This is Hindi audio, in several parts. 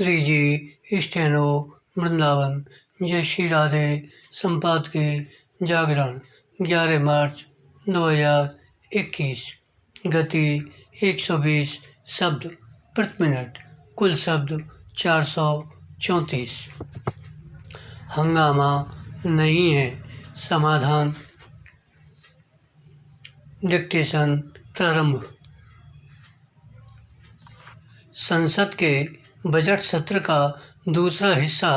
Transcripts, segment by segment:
श्री जी स्टेनो वृंदावन। जय श्री राधे। संपादकीय जागरण 11 मार्च 2021। गति 120 शब्द प्रति मिनट। कुल शब्द 434। हंगामा नहीं है समाधान। डिक्टेशन प्रारंभ। संसद के बजट सत्र का दूसरा हिस्सा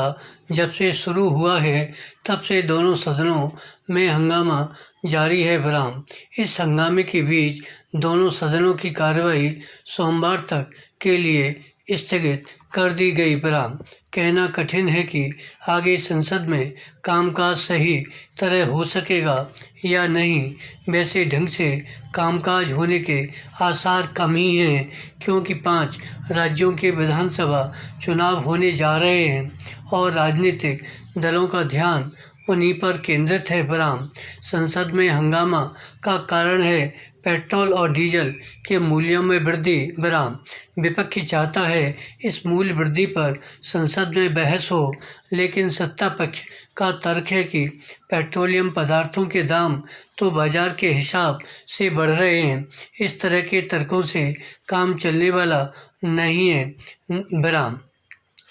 जब से शुरू हुआ है तब से दोनों सदनों में हंगामा जारी है बहरहाल। इस हंगामे के बीच दोनों सदनों की कार्रवाई सोमवार तक के लिए स्थगित कर दी गई बहरहाल। कहना कठिन है कि आगे संसद में कामकाज सही तरह हो सकेगा या नहीं। वैसे ढंग से कामकाज होने के आसार कम ही हैं क्योंकि 5 राज्यों के विधानसभा चुनाव होने जा रहे हैं और राजनीतिक दलों का ध्यान उन्हीं पर केंद्रित है बहरहाल। संसद में हंगामा का कारण है पेट्रोल और डीजल के मूल्यों में वृद्धि बहरहाल। विपक्ष चाहता है इस मूल्य वृद्धि पर संसद में बहस हो, लेकिन सत्ता पक्ष का तर्क है कि पेट्रोलियम पदार्थों के दाम तो बाजार के हिसाब से बढ़ रहे हैं। इस तरह के तर्कों से काम चलने वाला नहीं है बहरहाल।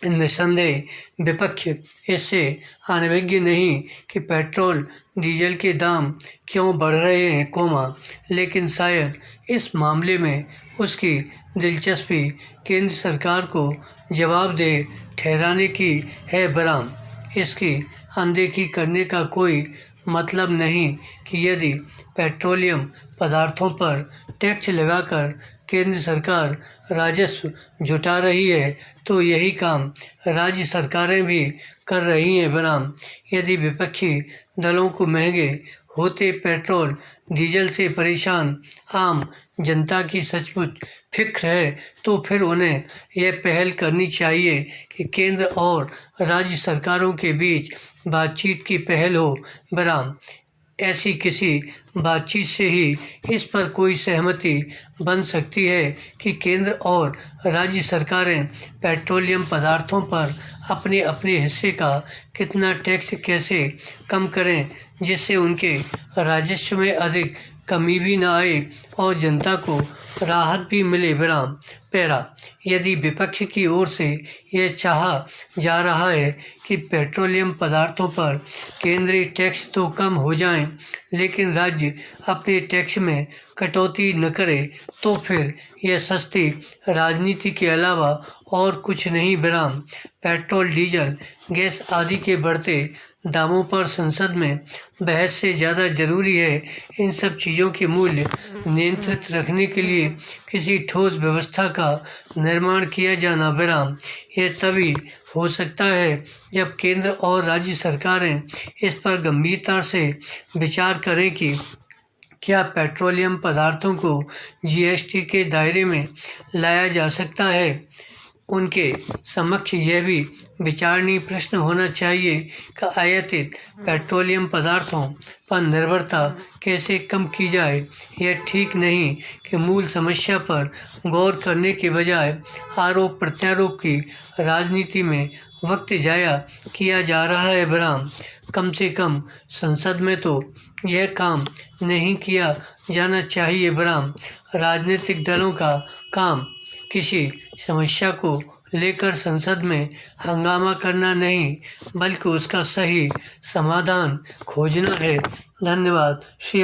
निस्संदेह विपक्ष इससे अनभिज्ञ नहीं कि पेट्रोल डीजल के दाम क्यों बढ़ रहे हैं, लेकिन शायद इस मामले में उसकी दिलचस्पी केंद्र सरकार को जवाबदेह ठहराने की है बहरहाल। इसकी अनदेखी करने का कोई मतलब नहीं कि यदि पेट्रोलियम पदार्थों पर टैक्स लगाकर केंद्र सरकार राजस्व जुटा रही है तो यही काम राज्य सरकारें भी कर रही हैं बहरहाल। यदि विपक्षी दलों को महंगे होते पेट्रोल डीजल से परेशान आम जनता की सचमुच फिक्र है तो फिर उन्हें यह पहल करनी चाहिए कि केंद्र और राज्य सरकारों के बीच बातचीत की पहल हो बहरहाल। ऐसी किसी बातचीत से ही इस पर कोई सहमति बन सकती है कि केंद्र और राज्य सरकारें पेट्रोलियम पदार्थों पर अपने अपने हिस्से का कितना टैक्स कैसे कम करें जिससे उनके राजस्व में अधिक कमी भी न आए और जनता को राहत भी मिले बहरहाल। पैरा। यदि विपक्ष की ओर से यह चाहा जा रहा है कि पेट्रोलियम पदार्थों पर केंद्रीय टैक्स तो कम हो जाएं, लेकिन राज्य अपने टैक्स में कटौती न करे तो फिर यह सस्ती राजनीति के अलावा और कुछ नहीं बहरहाल। पेट्रोल डीजल गैस आदि के बढ़ते दामों पर संसद में बहस से ज़्यादा ज़रूरी है इन सब चीज़ों के मूल्य नियंत्रित रखने के लिए किसी ठोस व्यवस्था का निर्माण किया जाना बहरहाल। यह तभी हो सकता है जब केंद्र और राज्य सरकारें इस पर गंभीरता से विचार करें कि क्या पेट्रोलियम पदार्थों को जीएसटी के दायरे में लाया जा सकता है। उनके समक्ष यह भी विचारणीय प्रश्न होना चाहिए कि आयातित पेट्रोलियम पदार्थों पर निर्भरता कैसे कम की जाए। यह ठीक नहीं कि मूल समस्या पर गौर करने के बजाय आरोप प्रत्यारोप की राजनीति में वक्त जाया किया जा रहा है बहरहाल। कम से कम संसद में तो यह काम नहीं किया जाना चाहिए बहरहाल। राजनीतिक दलों का काम किसी समस्या को लेकर संसद में हंगामा करना नहीं बल्कि उसका सही समाधान खोजना है। धन्यवाद। श्री